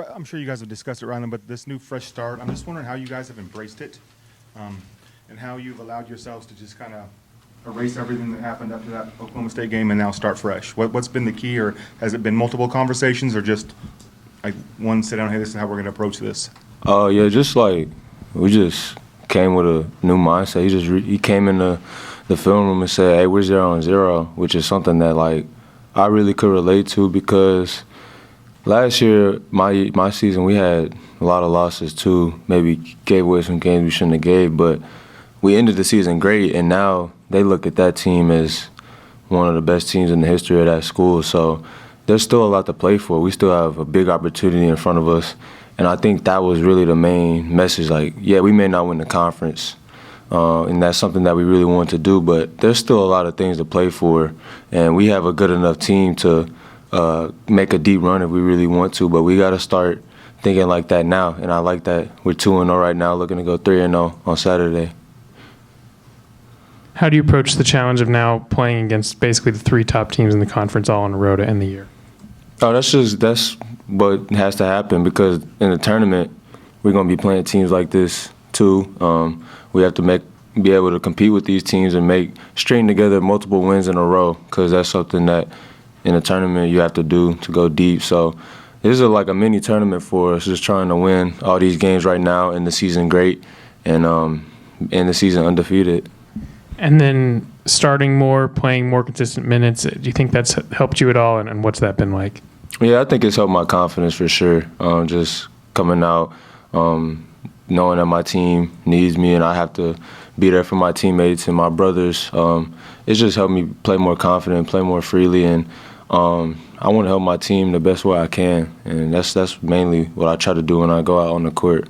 I'm sure you guys have discussed it, Rylan, but this new fresh start, I'm just wondering how you guys have embraced it, and how you've allowed yourselves to just kind of erase everything that happened up to that Oklahoma State game and now start fresh. What's been the key, or has it been multiple conversations, or just like one sit down, hey, this is how we're going to approach this? Oh, yeah, just like we just came with a new mindset. He came in the film room and said, hey, we're 0-0, which is something that like I really could relate to, because last year, my season, we had a lot of losses too. Maybe gave away some games we shouldn't have gave, but we ended the season great, and now they look at that team as one of the best teams in the history of that school. So there's still a lot to play for. We still have a big opportunity in front of us, and I think that was really the main message. Like, yeah, we may not win the conference, and that's something that we really want to do, but there's still a lot of things to play for, and we have a good enough team to make a deep run if we really want to, but we got to start thinking like that now, and I like that we're 2-0 right now, looking to go 3-0 on Saturday. How do you approach the challenge of now playing against basically the three top teams in the conference all on a road to end the year? Oh, that's what has to happen, because in the tournament, we're going to be playing teams like this too. We have to be able to compete with these teams and string together multiple wins in a row, because that's something that in a tournament you have to do to go deep. So this is like a mini tournament for us, just trying to win all these games right now, end the season great, and end the season undefeated. And then starting more, playing more consistent minutes, do you think that's helped you at all, and what's that been like? Yeah, I think it's helped my confidence for sure. Just coming out, knowing that my team needs me and I have to be there for my teammates and my brothers. It's just helped me play more confident, play more freely, and I want to help my team the best way I can, and that's mainly what I try to do when I go out on the court.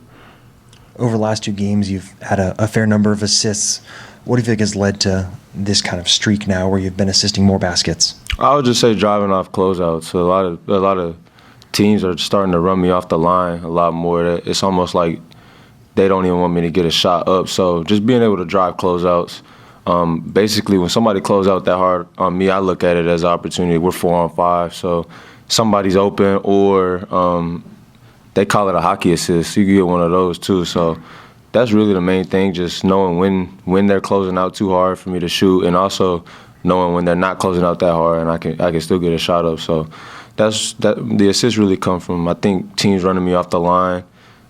Over the last two games, you've had a fair number of assists. What do you think has led to this kind of streak now where you've been assisting more baskets? I would just say driving off closeouts. So a lot of teams are starting to run me off the line a lot more. It's almost like they don't even want me to get a shot up. So just being able to drive closeouts. Basically, when somebody closes out that hard on me, I look at it as an opportunity. We're 4-on-5, so somebody's open, or they call it a hockey assist. You can get one of those too. So that's really the main thing, just knowing when they're closing out too hard for me to shoot, and also knowing when they're not closing out that hard and I can still get a shot up. So the assists really come from, I think, teams running me off the line.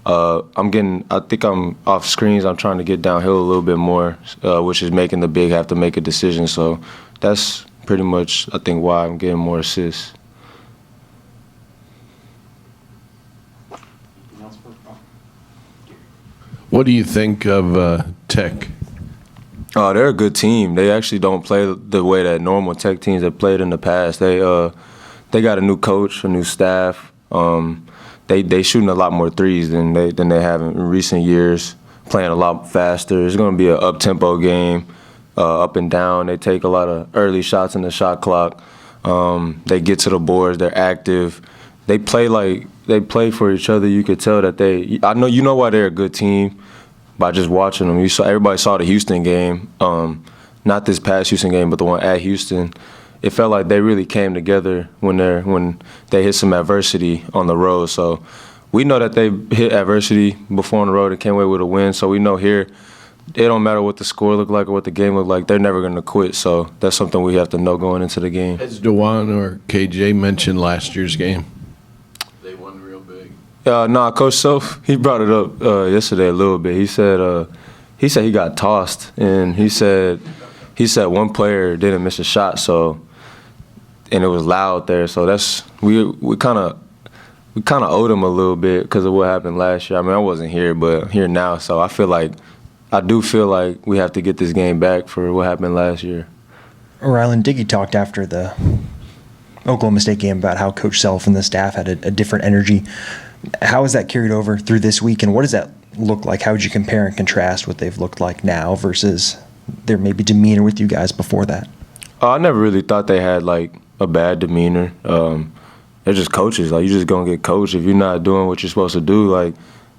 I think I'm off screens. I'm trying to get downhill a little bit more, which is making the big have to make a decision. So that's pretty much, I think, why I'm getting more assists. What do you think of Tech? Oh, they're a good team. They actually don't play the way that normal Tech teams have played in the past. They got a new coach, a new staff. They shooting a lot more threes than they have in recent years, playing a lot faster. It's going to be an up-tempo game, up and down. They take a lot of early shots in the shot clock. They get to the boards. They're active. They play for each other. You could tell that you know why they're a good team by just watching them. Everybody saw the Houston game, not this past Houston game, but the one at Houston. It felt like they really came together when they hit some adversity on the road. So we know that they hit adversity before on the road and came away with a win. So we know here, it don't matter what the score looked like or what the game looked like, they're never going to quit. So that's something we have to know going into the game. Has Dewan or KJ mentioned last year's game? They won real big. Coach Self, he brought it up yesterday a little bit. He said he got tossed, and he said one player didn't miss a shot, and it was loud there. So we kind of owed him a little bit because of what happened last year. I mean, I wasn't here, but I'm here now. So I do feel like we have to get this game back for what happened last year. Rylan, Diggy talked after the Oklahoma State game about how Coach Self and the staff had a different energy. How has that carried over through this week, and what does that look like? How would you compare and contrast what they've looked like now versus their maybe demeanor with you guys before that? I never really thought they had like a bad demeanor. They're just coaches. Like, you're just gonna get coached if you're not doing what you're supposed to do. Like,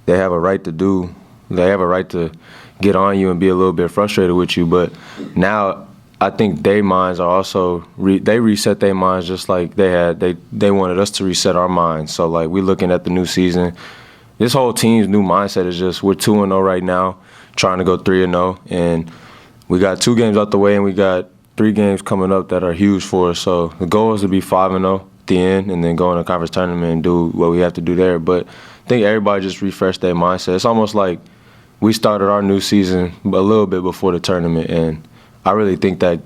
they have a right to get on you and be a little bit frustrated with you. But now I think their minds are also they reset their minds just like they wanted us to reset our minds. So like we're looking at the new season. This whole team's new mindset is just we're 2-0 right now, trying to go 3-0, and we got 2 games out the way, and we got 3 games coming up that are huge for us. So the goal is to be 5-0 at the end, and then go in a conference tournament and do what we have to do there. But I think everybody just refreshed their mindset. It's almost like we started our new season a little bit before the tournament, and I really think that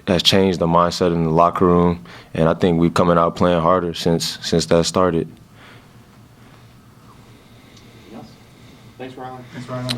has changed the mindset in the locker room, and I think we're coming out playing harder since that started. Thanks, Rylan. Thanks, Rylan.